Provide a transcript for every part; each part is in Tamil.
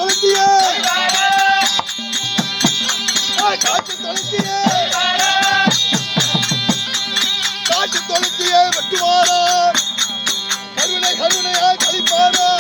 தொலைத்தியே காற்று தொலைத்தியே காற்று தொலைத்தியே வெட்டுவாரா கருணை கருணையா கழிப்பாரா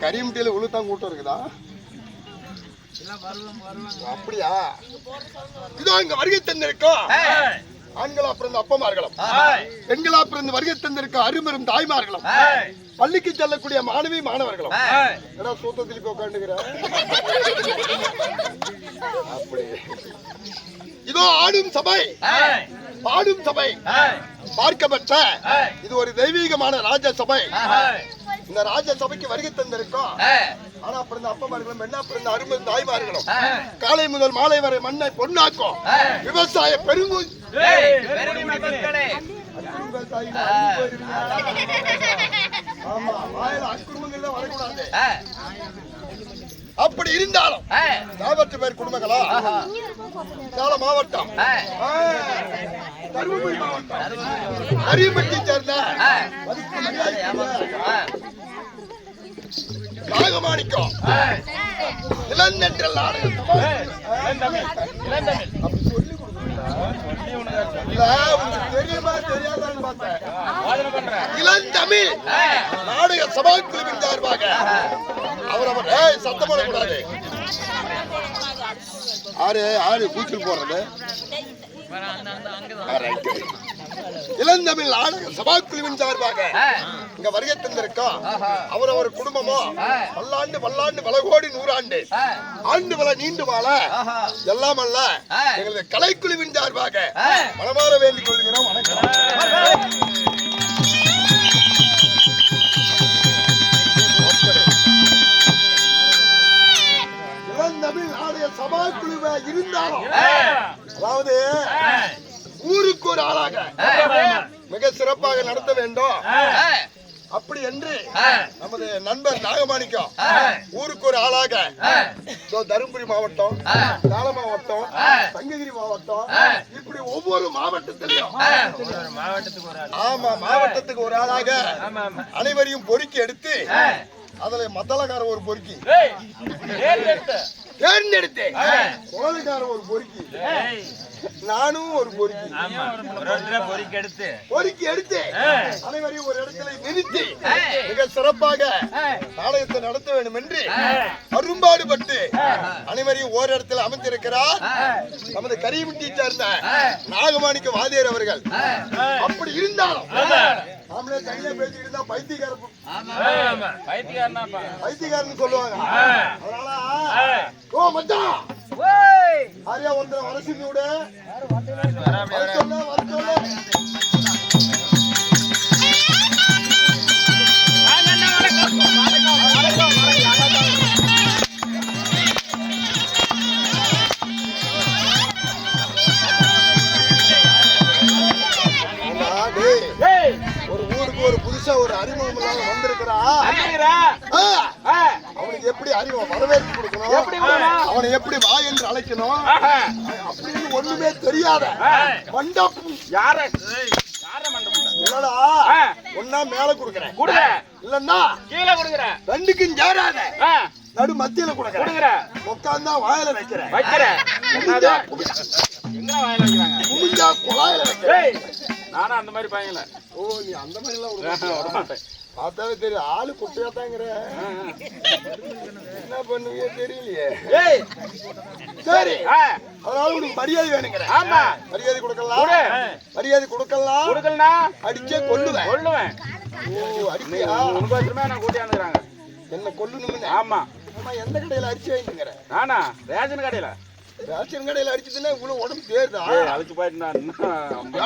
கரிமுட்டியில உளுத்தான் கூட்டம் இருக்குதா? அப்படியா? இதோ இங்க வருகை தந்திருக்கோம் ஆண்களா பிறந்த அப்பமார்களும் பெண்களா பிறந்த வருகை தந்திருக்க அருமரும் தாய்மார்களும் பள்ளிக்கு செல்லக்கூடிய மாணவி மாணவர்களும் சூத்தத்தில் உட்காந்துக்கிற அப்படி இதோ ஆடும் சபை பாடும் சபை பார்க்கப்பட்ட இது ஒரு தெய்வீகமான ராஜ சபை. இந்த ராஜ சபைக்கு வருகை தந்திருக்கோம் ஆனா பிறந்த அப்பமார்களும் என்ன பிறந்த அருமை தாய்மார்களும் காலை முதல் மாலை வரை மண்ணை பொன்னாக்கும் விவசாய பெருங்குடி வரக்கூடாது. அப்படி இருந்தாலும் 40 பேர் குடும்பங்களா சேலம் மாவட்டம் தருமபுரி மாவட்டம் அரியம்பட்டி சேர்ந்த நாகமாணிக்கம் இளந்தென்றல் இளந்தமிழ் நாடக சபா குழுவின் சார்பாக அவர் சத்தம் போடக்கூடாது. ஆறு கூச்சல் போடுறது இளந்தமிழ் நாடக சபா குழுவின் சார்பாக இங்க வருகை தந்திருக்கோம். அவர் குடும்பமோ பல்லாண்டு பல்லாண்டு பல கோடி 100 ஆண்டு ஆண்டு பல நீண்டு வாழ எல்லாம் அல்ல எங்களது கலைக்குழுவின் சார்பாக மனமாற வேண்டிக் கொள்கிறோம். வணக்கம். இளந்தமிழ் நாடக சபா குழுவ இருந்தாலும் அதாவது ஊருக்கு ஒரு ஆளாக மிக சிறப்பாக நடத்த வேண்டும். அப்படி என்று நமது நண்பர் நாகமாணிக்கம் ஊருக்கு ஒரு ஆளாக தருமபுரி மாவட்டம், சேலம் மாவட்டம், சங்ககிரி மாவட்டம், இப்படி ஒவ்வொரு மாவட்டத்திலையும் ஆமா மாவட்டத்துக்கு ஒரு ஆளாக அனைவரையும் பொறுக்கி எடுத்து அதுல மத்தளக்கார ஒரு பொறுக்கி தேர்ந்தெடுத்து கோலக்கார ஒரு பொறுக்கி நானும் ஒரு பொறுக்கி எடுத்து அனைவரையும் ஒரு இடத்துல நிறுத்தி மிக சிறப்பாக நாடகத்தை நடத்த வேண்டும் என்று அரும்பாடுபட்டு அனைவரையும் ஓர் இடத்தில் அமைந்திருக்கிறார் நமது கரியமுட்டியை சேர்ந்த நாகமாணிக்க வாதியார் அவர்கள். அப்படி இருந்தாலும் நாமளே கையில பேசிக்கிட்டு இருந்தா பைத்தியக்காரன் சொல்லுவாங்க. அதனால ஓ மச்சான் ஆரியா ஒருத்தர் வரசி விட ஒரு ஊருக்கு ஒரு புதுசா ஒரு அறிமுகம் இல்லாம வந்திருக்கிறா. அவனுக்கு எப்படி அறிமுகம் வரவேற்பு கொடுக்கணும், அவனை எப்படி வா என்று அழைக்கணும் அப்படின்னு ஒண்ணுமே தெரியாத மண்டபம் இல்லடா. ஒன்னா மேல கொடுக்கறேன் இல்லன்னா கீழே கொடுக்கறேன், ரெண்டுக்கும் சேராத நடு மத்தியில கொடுக்கறேன், உட்கார்ந்தா வாயில வைக்கிறேன் முடிஞ்சா குழாயில வைக்கிறேன். நானும் அந்த மாதிரி பையன்ல. ஓ நீ அந்த மாதிரி எல்லாம் விட மாட்டேன். பார்த்தாவே தெரியும் ஆளு குட்டையா தாங்கிற, என்ன பண்ணுவீங்க தெரியலையே. சரி அதனால உனக்கு மரியாதை வேணுங்கிற. ஆமா மரியாதை கொடுக்கலாம், மரியாதை கொடுக்கலாம் அடிச்சே கொல்லுவேன். ஓ அடிப்பியா? நான் கூட்டியாந்துக்கிறாங்க என்ன கொல்லணும்னு. ஆமா ஆமா எந்த கடையில அடிச்சு வாங்கிக்கிற? நானா ரேஷன் கடையில. ரேஷன் கடையில அடிச்சதுன்னா இவ்வளவு உடம்பு தேர்தா? அழைச்சு போயிட்டு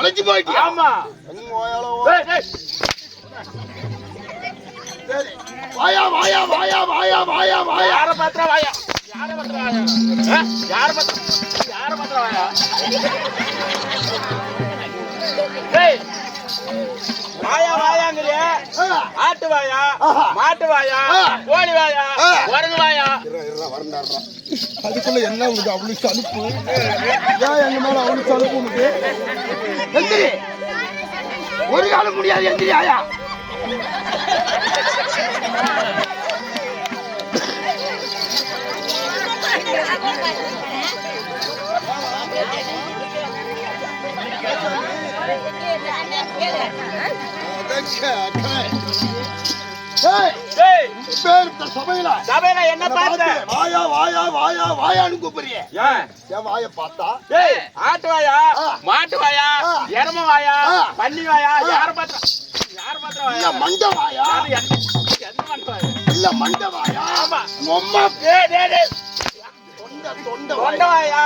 அழைச்சு போயிட்டு. ஆமா சரி வாயா வாயா வாயா வாயா வாயா வாயா. யார பாத்திர வாயா, யார பாத்திர வாயா, யார பாத்திர வாயா. வாயா வாயாங்கிறிய ஆட்டு வாயா, மாட்டு வாயா, கோழி வாயா, குரங்கு வாயா. அதுக்குள்ள என்ன உங்களுக்கு அவ்வளவு சலுப்பு? ஏன் எங்க மேல அவ்வளவு சலுப்பு உனக்கு? எந்திரி, ஒரு காலம் முடியாது. எந்திரி ஆயா. சபையில என்ன பார்த்த? வாயா வாயா வாயா வாயான்னு கூப்பிடுறிய. என் வாய பார்த்தா ஆட்டு வாயா, மாட்டு வாயா, எரும வாயா, பன்னி வாயா, யார பாத்திர வாயா? மண்ட வாயா? எந்த மண்ட வாயா? இல்ல மண்ட வாயா? ஆமா மொம்மா தொண்ட வாயா.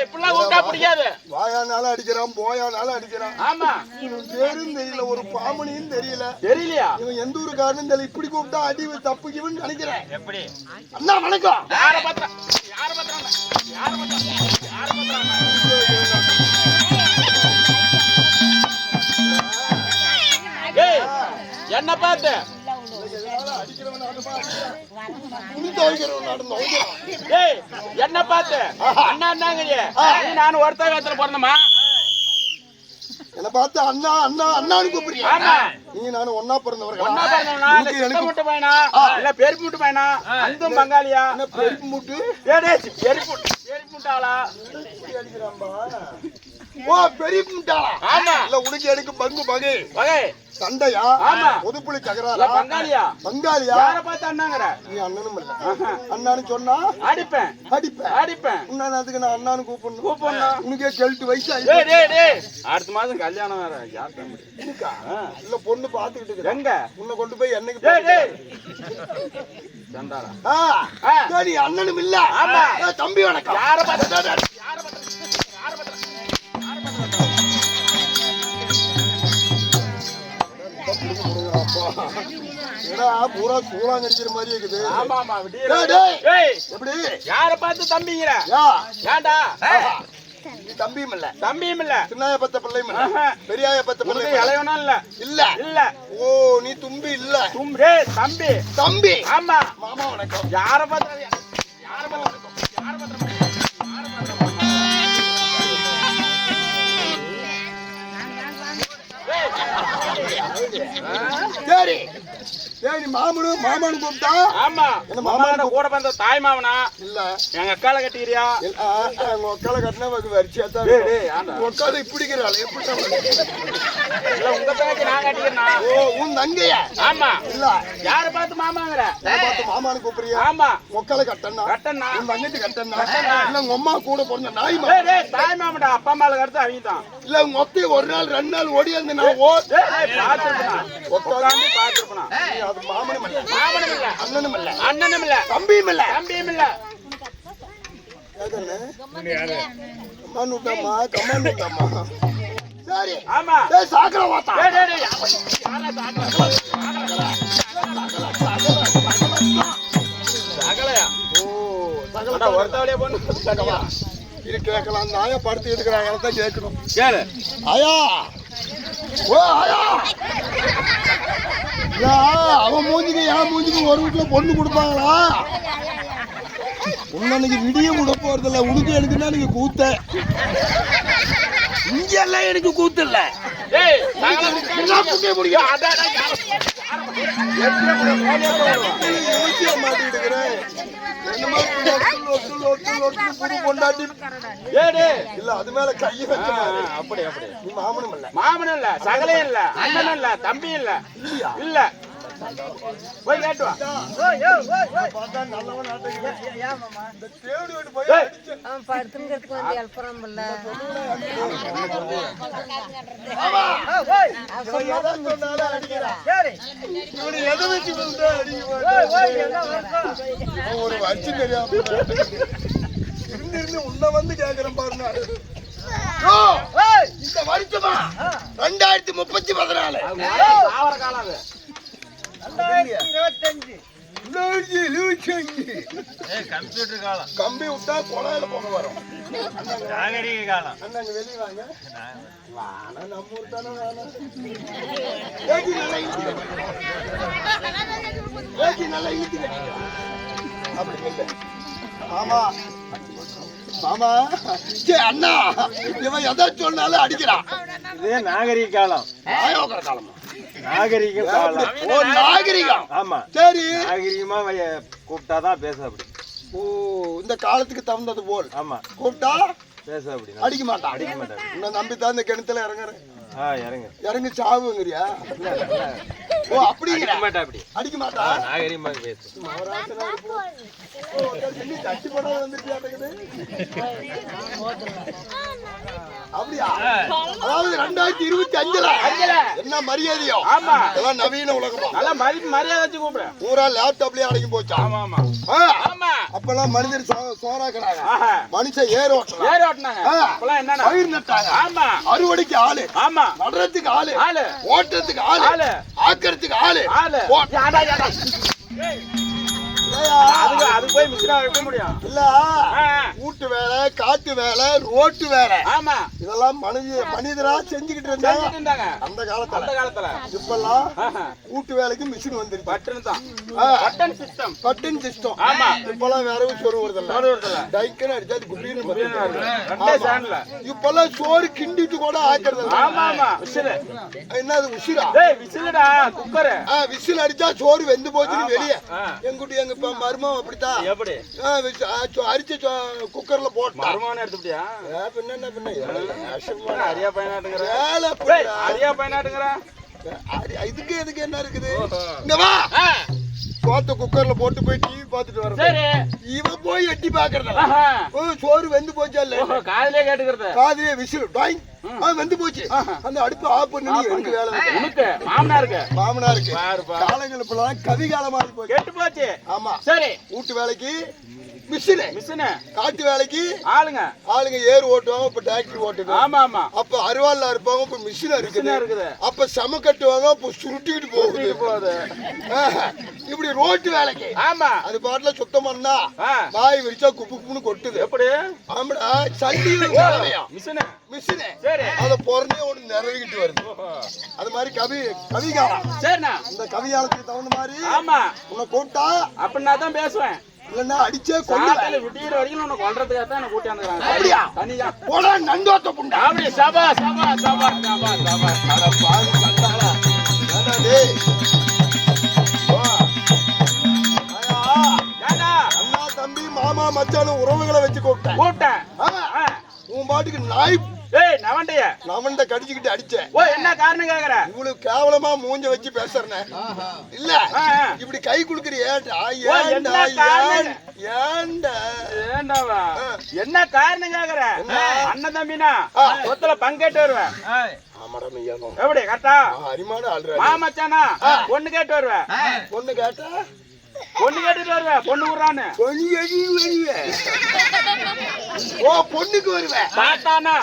இப்படிலாம் கூப்பிட்டா பிடிக்காது. வாயானால அடிக்கிறான், போயானால அடிக்கிறான். ஆமா பேரும் தெரியல, ஒரு பாமணியும் தெரியல. தெரியலையா? இவன் எந்த ஊரு காரணம் தெரியல. இப்படி கூப்பிட்டா அடி தப்புக்குன்னு நினைக்கிறேன். எப்படி அண்ணா வணக்கம். யார பாத்திர யார பாத்திர யார பாத்திர யார பாத்திர. என்ன பார்த்து என்ன பார்த்து அண்ணா அண்ணாங்க நானும் ஒருத்தா காலத்துல பிறந்தமா? என்ன பார்த்து அண்ணா அண்ணா அண்ணான்னு கூப்பிடுறியா? நீ நானும் ஒன்னா பிறந்தவர்கள். ஒன்னா பிறந்தவனா இல்ல முட்டு பையனா இல்ல பெருப்பு முட்டு பையனா? அந்த பங்காளியா? பெருப்பு முட்டு பெருப்பு முட்டாளா? ஓ பெரிய முட்டாளா? ஆமா. இல்ல உனக்கு எனக்கு பங்கு பகை வகை சண்டையா? ஆமா. பொதுப்புளி தகராறா? பங்காளியா? பங்காளியா? யார பார்த்து அண்ணாங்கற? நீ அண்ணனும் இல்ல. அண்ணான்னு சொன்னா அடிப்பேன். அதுக்கு நான் அண்ணான்னு கூப்பிடணும். உனக்கே கெல்ட்டு வயசு அடுத்த மாதம் கல்யாணம் வேற. இல்ல பொண்ணு பாத்துக்கிட்டு இருக்கு. எங்க உன்னை கொண்டு போய் என்னைக்கு நீ அண்ணனும் இல்ல. தம்பி வணக்கம். யார பார்த்து பூரா சூழாங்க அடிக்கிற மாதிரி இருக்குது. எப்படி யார பார்த்து தம்பிங்கிற? ஏண்டா நீ தம்பியும் இல்ல தம்பியும் இல்ல சின்னாய பத்த பிள்ளையும் இல்ல பெரியாய பத்த பிள்ளை இளையவனும் இல்ல இல்ல இல்ல ஓ நீ தும்பி இல்ல தும்பே தம்பி தம்பி ஆமா மாமா வணக்கம் யார பார்த்தா யார பார்த்தா சரி சரி மாமனு கூப்பிட்டா ஆமா என்ன மாமன கூட வந்த தாய் மாமனா இல்ல எங்க அக்கால கட்டிக்கிறியா உங்க ஒக்கால கட்டினா வரிசையா தான் ஒக்கால இப்படிக்கிறாள் எப்படி இல்ல உங்க தங்கச்சி நான் கட்டிக்கிறேனா ஓ உன் தங்கையா ஆமா இல்ல யார பார்த்து மாமாங்கற பார்த்து மாமானு கூப்பிடுறியா ஆமா ஒக்கால கட்டனா கட்டனா உன் தங்கச்சி கட்டனா இல்ல உங்க அம்மா கூட பிறந்த நாய் டேய் தாய் மாமடா அப்பா அம்மால கடுத்து அவங்க தான் இல்ல உங்க ஒத்தி ஒரு நாள் 2 நாள் ஓடி வந்து நான் பாத்துறேன் உட்கார்ந்து பாத்துறேன் அது மாமனும் இல்ல மாமனும் இல்ல அண்ணனும் இல்ல தம்பியும் இல்ல கம்மானுட்டாமா சரி ஆமா டேய் சாக்கற வாத்தா டேய் யாரா சாகலையா ஓ சகல ஒருத்தவளையே பொண்ணு சகவா இது கேட்கலாம் நாய படுத்து எடுக்கிறான் எனக்கு தான் கேட்கணும் கேளு ஆயா ஓ ஆயா அவன் மூஞ்சிக்கு என் மூஞ்சிக்கு ஒரு வீட்டுல பொண்ணு கொடுப்பாங்களா உன்னன்னைக்கு விடிய விட போறதில்ல உனக்கு எனக்கு தான் நீங்க கூத்த இங்க எல்லாம் எனக்கு கூத்து இல்ல மாமனும் இல்ல சகலையும் இல்ல அண்ணனும் இல்ல தம்பியும் இல்ல இல்ல போய் கேட்டு வா ஒரு வச்சு தெரியாம இருந்து உன்ன வந்து கேக்குறேன் பாருங்க இந்த வருஷமா 2034 காலம் 2025 கம்ப்யூட்டர் காலம் கம்பி விட்டா கொலையில போக வரும் நாகரிக காலம் அண்ணாங்க வெளியே வாங்க வானா நம்ம ஊர் தானே வானா நல்லா இழுத்து அப்படி இல்லை மாமா மாமா சே அண்ணா இவன் எதை சொன்னாலும் அடிக்கிறான் இதே நாகரிக காலம் ஆயோகர காலமா நாகரிக காலம் ஓ நாகரிகம் ஆமா சரி நாகரிகமா கூப்பிட்டாதான் பேச அப்படி ஓ இந்த காலத்துக்கு தகுந்தது போல் ஆமா கூப்பிட்டா பேச அப்படி அடிக்க மாட்டான் உன்னை நம்பித்தான் இந்த கிணத்துல இறங்குறேன் இறங்கி சாவுங்கிறியா ஓ அப்படிங்கிற அப்படி அடிக்க மாட்டா நாகரிகமா பேசு தட்டி போட வந்துருக்கியாட்டது அப்படியா அதாவது 2025 என்ன மரியாதையோ ஆமா இதெல்லாம் நவீன உலகமா நல்லா மரியாதை வச்சு கூப்பிடு பூரா லேப்டாப்லயே அடங்கி போச்சு ஆமா ஆமா ஆமா அப்பெல்லாம் மனிதர் சோறாக்குறாங்க மனுஷன் ஏர் ஓட்டுனாங்க அப்பெல்லாம் என்னன்னா பயிர் நட்டாங்க ஆமா அறுவடைக்கு ஆளு ஆமா நடுறதுக்கு ஆளு ஓட்டுறதுக்கு ஆளு ஆக்கிறதுக்கு ஆளு அது போய் மிஷினா வைக்க முடியும் இல்ல வீட்டு வேலை காட்டு வேலை ரோட்டு வேலை ஆமா இதெல்லாம் மனிதரா செஞ்சுக்கிட்டு இருந்தாங்க அந்த காலத்துல இப்பெல்லாம் வீட்டு வேலைக்கு மிஷின் வந்துருச்சு பட்டன் சிஸ்டம் ஆமா இப்பெல்லாம் வேற சோறு வருதில்ல டைக்கன் அடிச்சா அது குட்டின்னு இப்பெல்லாம் சோறு கிண்டிட்டு கூட ஆக்குறது என்னது உசிரா விசிலடா குக்கர் விசில் அடிச்சா சோறு வெந்து போச்சுன்னு வெளியே எங்குட்டி எங்க மருமம் அப்படித்தான் எப்படி அரிச்சு குக்கர்ல போட்டு மருமம் எடுத்துட்டியா பின்ன அரியா பையனாட்டுங்கிற இதுக்கு எதுக்கு என்ன இருக்குது இங்க வா சோத்த குக்கர்ல போட்டு போய் டிவி பாத்துட்டு வர இவன் போய் எட்டி பாக்குறதா சோறு வெந்து போச்சா இல்ல காதலே கேட்டுக்கிறது காதலே விசில் டாயிங் வெந்து போச்சு அந்த அடுப்பு ஆஃப் பண்ணி எனக்கு வேலை மாமனாருக்கு காலங்கள் இப்பெல்லாம் கவி காலமா போச்சு கேட்டு போச்சு ஆமா சரி வீட்டு வேலைக்கு மிஷினு மிஷினு காட்டு வேலைக்கு ஆளுங்க ஏர் ஓட்டுவாங்க, இப்ப டிராக்டர் ஓட்டுது. ஆமா அப்ப அருவாள்ல இருப்பாங்க, இப்ப மிஷின் இருக்குது. அப்ப செம கட்டுவாங்க, அப்ப சுருட்டிக்கிட்டு போகுது. இப்படி ரோட்டு வேலைக்கு அது பாட்டுல சுத்தம் பண்ணா வாய் விரிச்சா குப்பு குப்புன்னு கொட்டுது. எப்படி? ஆமாடா, சண்டி மிஷினு அத பொறனே ஒண்ணு நிறைவேறிட்டு வருது. அது மாதிரி கவிகாலம். இந்த கவிகாலத்துக்கு தகுந்த மாதிரி உன்னை கூப்பிட்டா அப்படின்னா தான் பேசுவேன். இல்லன்னா அடிச்சே கொல்லுவேன். விட்டிற வரைக்கும் உன்னை கொல்றதுக்காக தான் என்ன கூட்டியாந்துறாங்க. அப்படியா? தனியா போடா நண்டோத்த புண்டா. அப்படி சபா அட பாரு கண்டாளா. ஏடா டேய். அண்ணா தம்பி மாமா மச்சான் உறவுகளை வச்சு கூப்பிட்டேன். உன் பாட்டுக்கு நாய் நவண்ட கடிச்சுக்கிட்டு அடிச்சேன். என்ன காரணம் கேக்குற? இவ்வளவு கேவலமா மூஞ்ச வச்சு பேசுறேன் இல்ல. இப்படி கை குடுக்குறிய என்ன காரணம் கேக்குற? அண்ணன் தம்பினா சொத்துல பங்கேட்டு வருவேன். எப்படி கரெக்டா? அரிமான ஆள்ற மாமச்சானா பொண்ணு கேட்டு வருவேன். பொண்ணு கேட்டா பொண்ணு கேட்டுட்டு வருவேன். பொண்ணு விடுறான்னு பொண்ணுக்கு வருவேன். பார்த்தானா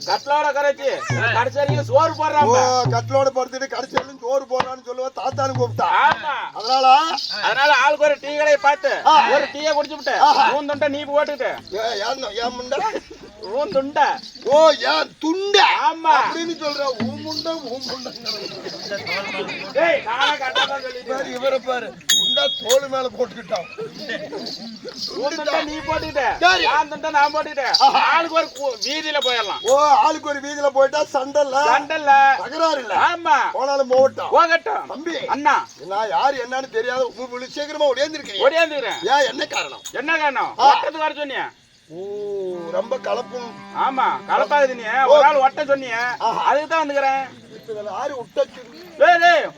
கட்லோட கரைச்சி கடைசியில சோறு போடுறான். கட்லோட படுத்துட்டு கடைசியில சோறு போடுறான்னு சொல்லுவா. தாத்தானு கூப்பிட்டா. அதனால ஆளுக்கு ஒரு டீ கடையை பார்த்து ஒரு டீயை குடிச்சு விட்டு ஊன் துண்டை நீ போட்டுட்டு ஏன் முண்டா ஊன் துண்டை ஏன் துண்டை ஆமா அப்படின்னு சொல்ற. ஊமுண்டா இவரை பாரு உண்டா தோல் மேல போட்டுக்கிட்டான். நீ போட்டுக்கிட்ட நான் போட்டுக்கிட்டேன். ஆளுக்கு ஒரு வீதியில போயிடலாம். ஆளுக்கு ஒரு வீதியில போயிட்டா சண்டல்ல தகராறு இல்ல. ஆமா போனாலும் போகட்டும். தம்பி அண்ணா நான் யாரு என்னன்னு தெரியாத சீக்கிரமா ஒடியாந்துருக்கேன். ஏன் என்ன காரணம்? வர சொன்னிய ரொம்ப கலப்பும். ஆமா கலப்பாகுது. நீ ஒரு ஆள் ஒட்ட சொன்னிய அதுக்குதான் வந்துக்கிறேன்.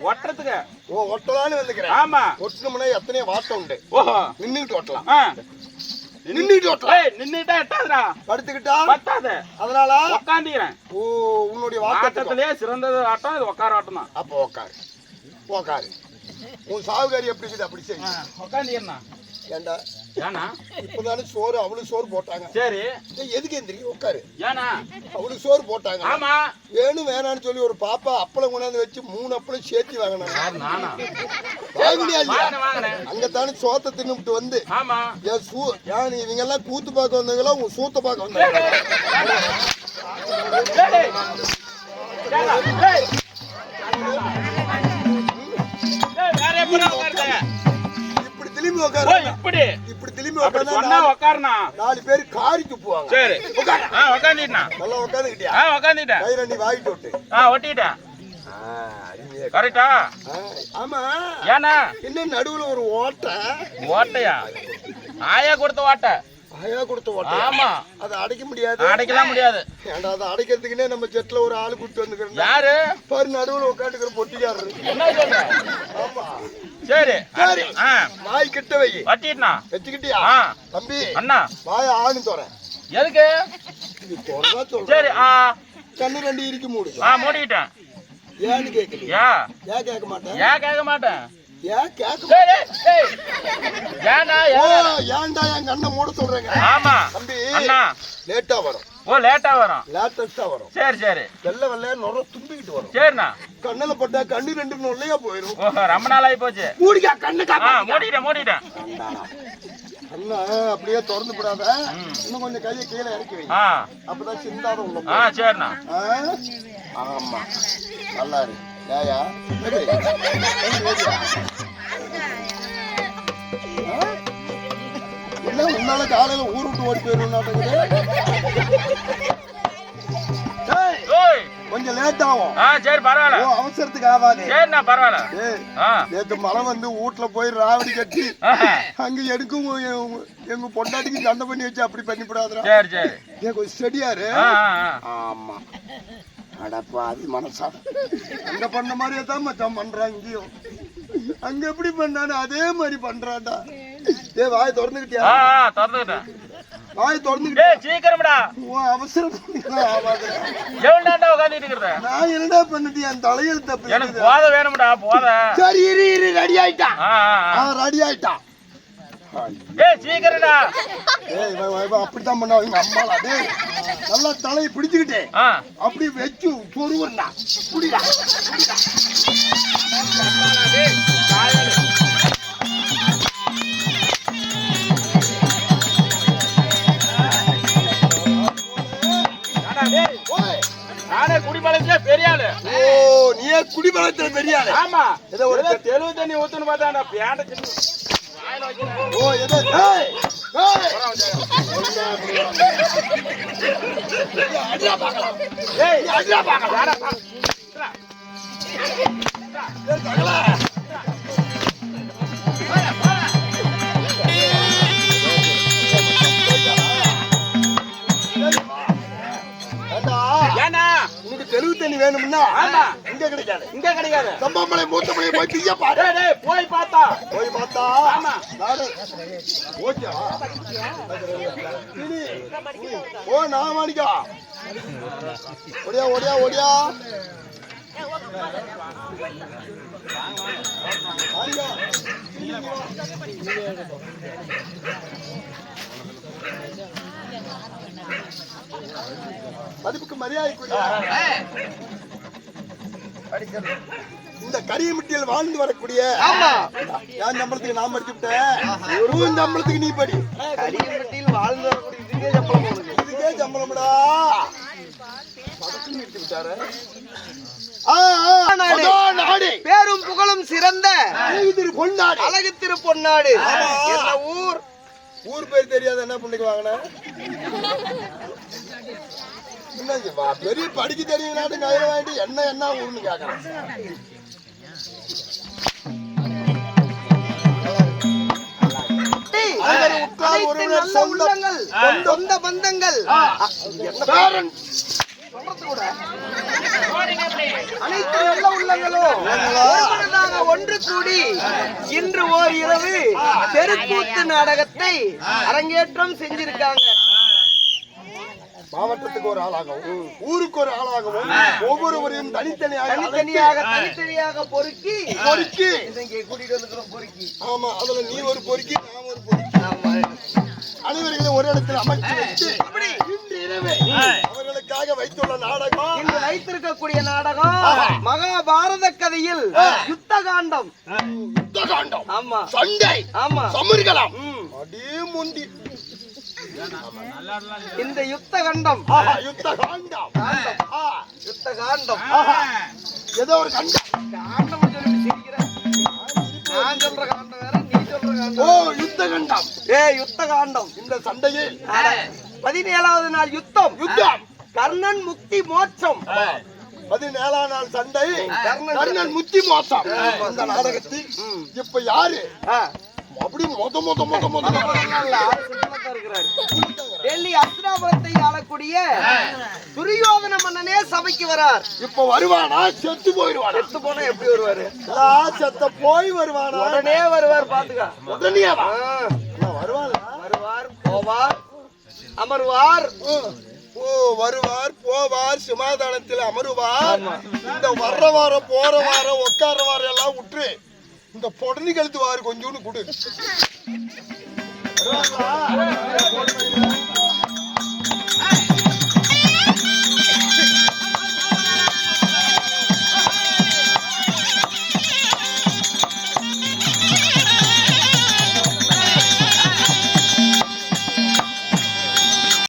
ஒட்டுறதுக்கு ஒட்டலான்னு வந்துக்கிறேன். ஆமா ஒட்டணும்னா எத்தனையோ வாட்டம் உண்டு. நின்னுட்டு ஒட்டலாம். நின்னுட்டா எட்டாதுடா. படுத்துக்கிட்டா பத்தாது. அதனால உட்காந்துக்கிறேன். உன்னுடைய ஆட்டத்திலேயே சிறந்தது ஆட்டம் இது உட்கார ஆட்டம் தான். அப்ப உட்காரு. உன் சாவுகாரி எப்படி இருக்குது அப்படி சரி உட்காந்துக்கிறா. ஏண்டா ஏனா இப்பதானே சோறு அவளுக்கு சோறு போட்டாங்க. சரி எதுக்கு எந்திரிக்க உட்காரு. ஏனா அவளுக்கு சோறு போட்டாங்க. ஆமா வேணும் வேணான்னு சொல்லி ஒரு பாப்பா அப்பளம் கொண்டாந்து வச்சு 3 அப்பளம் சேர்த்து வாங்கினாங்க. அங்கத்தானே சோத்தை தின்னுட்டு வந்து இவங்க எல்லாம் கூத்து பார்க்க வந்தவங்களா உங்க சூத்த பார்க்க வந்தாங்க. இப்படி திரும்பி உட்காருனா 4 பேர் காரி துப்புவாங்க. சரி உட்காந்துட்டா. நல்லா உட்காந்துக்கிட்டியா? உட்காந்துட்டேன். கை ரெண்டி வாங்கிட்டு விட்டு ஒட்டிட்டேன். கரெக்டா? ஆமா. ஏனா என்ன நடுவுல ஒரு ஓட்டையா? ஆயா கொடுத்த ஓட்டை. ஆமா அதை அடைக்க முடியாது. அடைக்கலாம் முடியாது. ஏண்டா அதை அடைக்கிறதுக்குன்னே நம்ம ஜெட்ல ஒரு ஆளு கூப்பிட்டு வந்துக்கிறோம். யாரு பாரு நடுவுல உட்காந்துக்கிற பொட்டிக்காரரு. என்ன சொல்ற? ஆமா சரி வாய் கிட்ட வை. வச்சுக்கிட்டியா தம்பி? அண்ணா வாய ஆணு தோறேன். எதுக்கு? சரி கண்ணு 2 இருக்கு மூடு. மூடிட்டேன். ஏன்னு கேட்கலையா? ஏன் கேட்க மாட்டேன். ஏன் கேட்க ஏன்டா என் கண்ணை மூட சொல்றேங்க. ஆமா தம்பி அண்ணா லேட்டா வரும். லேட்டா வரும். லேட்டஸ்டா வரும். சரி வெள்ளை வெள்ளையா நொற தும்பிக்கிட்டு வரும். சரிண்ணா. கண்ணுல பட்டா கண்ணு 2 நொல்லையா போயிடும். ரொம்ப நாள் ஆகி போச்சு. மூடிக்கா கண்ணு மூடிட்டேன். அண்ணா அப்படியே திறந்து விடாத. இன்னும் கொஞ்சம் கையை கீழே இறக்கி வை. அப்பதான் சிந்தாத உள்ள. சரிண்ணா. ஆமா நல்லா இருக்கு. ஏயா என்ன உன்னால காலையில ஊர் விட்டு ஓடி போயிருந்தாங்க. கொஞ்சம் லேட் ஆகும். சரி பரவாயில்ல. அவசரத்துக்கு ஆகாது. சரிண்ணா பரவாயில்ல. நேற்று மழை வந்து வீட்டுல போய் ராவடி கட்டி அங்க எடுக்கும் எங்க பொண்டாட்டிக்கு சண்டை பண்ணி வச்சு அப்படி பண்ணிவிடாதுரா. சரி கொஞ்சம் ஸ்டெடியாரு. ஆமா அடப்பா அது மனசா அங்க பண்ண மாதிரியே தான் மச்சான் பண்றான். இங்கேயும் அங்க எப்படி பண்ணானு அதே மாதிரி பண்றான்டா. வாய திறந்துக்கிட்டியா? திறந்துக்கிட்டேன். வாய திறந்துக்கிட்டே சீக்கிரம்டா. அவசரம் நான் என்னடா பண்ணிட்டு என் தலையில் தப்பு. எனக்கு போத வேணும்டா போத. சரி இரு ரெடி ஆயிட்டான். ரெடி ஆயிட்டான். ஏய் சீக்கிரம்டா. ஏய் இவன் அப்படித்தான் பண்ணுவான் எங்க அம்மாளா. டேய் நல்லா தலையை பிடிச்சுக்கிட்டே அப்படி வச்சு சொருவா புடிடா. டேய் காயல. டேய் ஓய் நானே குடிமலையில பெரிய ஆளு. ஓ நீயே குடிமலத்துல பெரிய ஆளு. ஆமா ஏதோ ஒரு தெலுங்கு தண்ணி ஊத்துன்னு பார்த்தா நான் பேண்ட தண்ணி வாயில வைக்கிறேன். ஓ ஏதோ ஏய் ஏய் அடியா பார்க்கலாம். ஏய் அடியா பார்க்கலாம். யாரா ஏய் தகலா. ஏன்னா உனக்கு தெலுங்கு தண்ணி வேணும்னா ஆமா இங்க கிடைக்காது. இங்க கிடைக்காது. தம்பமலை மூத்தமலை போய் பிய்ய பாரு. டேய் டேய் போய் பார்த்தா போய் பார்த்தா ஆமா. நானு ஓகே ஓ நான் மாணிக்கா ஓடியா ஓடியா ஓடியா மாணிக்கா மதிப்புக்கு மரியாதைக்குரிய இந்த கரியமிட்டியில் வாழ்ந்து வரக்கூடிய என் சம்பளத்துக்கு நான் படிச்சு விட்டேன். சம்பளத்துக்கு நீ படி. கரியமிட்டியில் வாழ்ந்து வரக்கூடிய இதுக்கே சம்பளம் உனக்கு. இதுக்கே சம்பளம்டா. நாடு பேரும் புகழும் சிறந்த பொன்னாடு அழகு திரு பொன்னாடு. என்ன ஊர்? ஊர் பேர் தெரியாத என்ன பண்ணிக்கு வாங்கின பெரிய படிக்க தெரியும் நாட்டு கையில வாங்கிட்டு என்ன ஊர்னு கேட்கறேன். நல்ல உள்ளங்கள் சொந்த பந்தங்கள் அனைத்து நல்ல உள்ளங்களும் ஒருவராக ஒன்று கூடி இன்று ஓர் இரவு தெருக்கூத்து நாடகத்தை அரங்கேற்றம் செஞ்சிருக்காங்க. மாவட்டத்துக்கு ஒரு ஆளாகவும் ஊருக்கு ஒரு ஆளாகவும் ஒவ்வொருவரையும் தனித்தனியாக பொறுக்கி கூட்டிட்டு வந்துக்கிறோம் பொறுக்கி. ஆமா அதுல நீ ஒரு பொறுக்கி நான் ஒரு பொறுக்கி அனைவரையும் ஒரு இடத்தில் அமைச்சு வச்சு இன்று இரவு அவர்களுக்காக வைத்துள்ள நாடகம் இன்று வைத்திருக்கக்கூடிய நாடகம் மகாபாரத கதையில் யுத்த காண்டம். யுத்த காண்டம் ஆமா சண்டை ஆமா சமர்களம் அடே முண்டி இந்த யுத்த கண்டம் யுத்த காண்டம் யுத்த காண்டம் ஏதோ ஒரு கண்டம் காண்டம் சொல்லி சிரிக்கிறேன். நான் சொல்ற காண்டம் வேற நீ சொல்ற காண்டம். ஓ யுத்த கண்டம். யுத்த காண்டம். இந்த சண்டையில் 17வது நாள் யுத்தம். கர்ணன் முக்தி மோட்சம். 17ஆம் நாள் சண்டை கர்ணன் முக்தி மோட்சம். இந்த நாடகத்தில் இப்ப யாரு அப்படி டெல்லி அஸ்தினாபுரத்தை ஆளக்கூடிய துரியோதன மன்னனே சபைக்கு வரார். இப்ப வருவானா செத்து போயிடுவானா? செத்து போனா எப்படி வருவாரு? செத்த போய் வருவானா? உடனே வருவார். பாத்துக்க உடனே வருவார் போவார் அமருவார். ஓ வருவார் போவார் சிமாதானத்தில் அமருவார். இந்த வர்ற வாரம் போற வாரம் உட்கார வாரம் எல்லாம் விட்டு இந்த பொடனி கழுத்து வாரு கொஞ்சோன்னு கொடு.